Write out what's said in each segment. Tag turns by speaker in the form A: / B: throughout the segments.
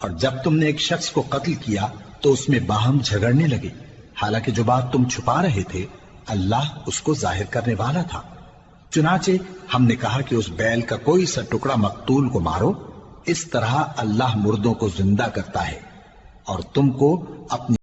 A: اور جب تم نے ایک شخص کو قتل کیا تو اس میں باہم جھگڑنے لگے، حالانکہ جو بات تم چھپا رہے تھے اللہ اس کو ظاہر کرنے والا تھا۔ چنانچہ ہم نے کہا کہ اس بیل کا کوئی سا ٹکڑا مقتول کو مارو، اس طرح اللہ مردوں کو زندہ کرتا ہے اور تم کو اپنی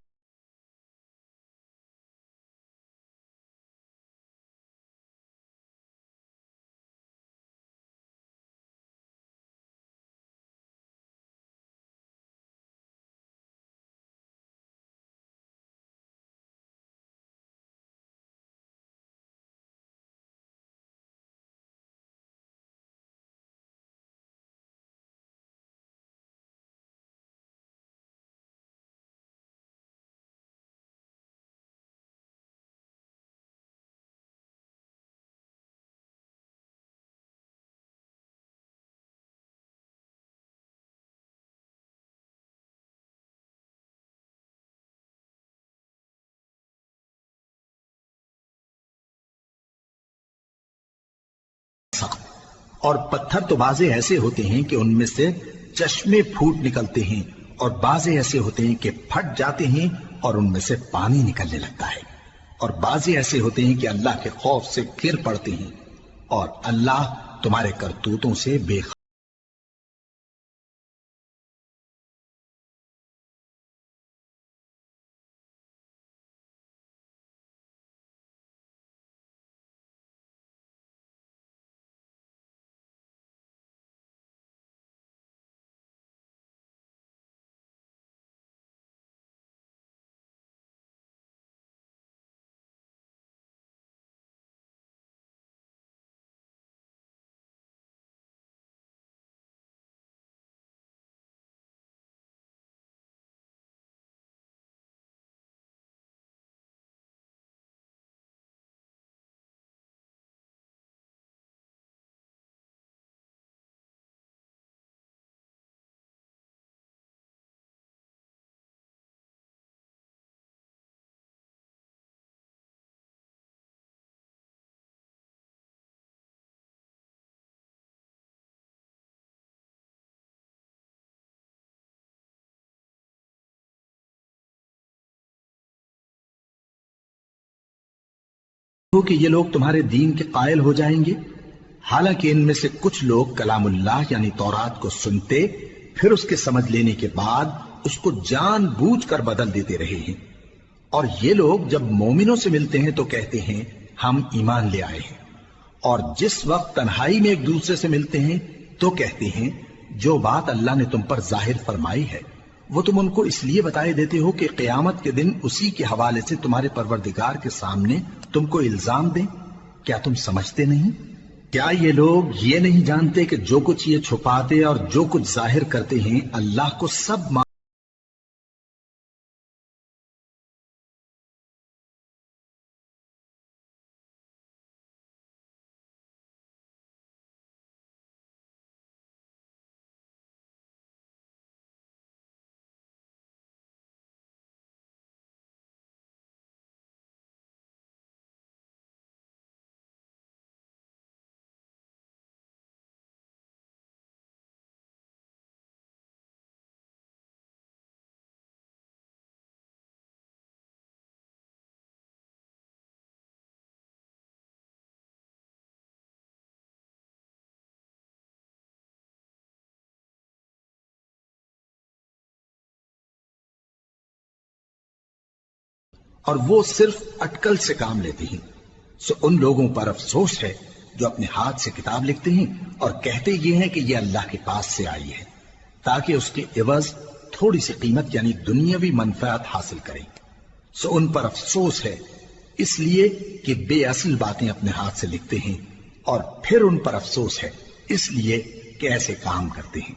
A: اور پتھر تو بعضے ایسے ہوتے ہیں کہ ان میں سے چشمے پھوٹ نکلتے ہیں، اور بعضے ایسے ہوتے ہیں کہ پھٹ جاتے ہیں اور ان میں سے پانی نکلنے لگتا ہے، اور بعضے ایسے ہوتے ہیں کہ اللہ کے خوف سے گر پڑتے ہیں، اور اللہ تمہارے کرتوتوں سے بے خبر۔ کہ یہ لوگ تمہارے دین کے قائل ہو جائیں گے، حالانکہ ان میں سے کچھ لوگ کلام اللہ یعنی تورات کو سنتے پھر اس کے سمجھ لینے کے بعد اس کو جان بوجھ کر بدل دیتے رہے ہیں، اور یہ لوگ جب مومنوں سے ملتے ہیں تو کہتے ہیں ہم ایمان لے آئے ہیں، اور جس وقت تنہائی میں ایک دوسرے سے ملتے ہیں تو کہتے ہیں جو بات اللہ نے تم پر ظاہر فرمائی ہے وہ تم ان کو اس لیے بتائے دیتے ہو کہ قیامت کے دن اسی کے حوالے سے تمہارے پروردگار کے سامنے تم کو الزام دیں۔ کیا تم سمجھتے نہیں؟ کیا یہ لوگ یہ نہیں جانتے کہ جو کچھ یہ چھپاتے اور جو کچھ ظاہر کرتے ہیں اللہ کو سب اور وہ صرف اٹکل سے کام لیتے ہیں، سو ان لوگوں پر افسوس ہے جو اپنے ہاتھ سے کتاب لکھتے ہیں اور کہتے یہ ہیں کہ یہ اللہ کے پاس سے آئی ہے تاکہ اس کے عوض تھوڑی سی قیمت یعنی دنیاوی منفعت حاصل کریں، سو ان پر افسوس ہے اس لیے کہ بے اصل باتیں اپنے ہاتھ سے لکھتے ہیں، اور پھر ان پر افسوس ہے اس لیے کہ ایسے کام کرتے ہیں۔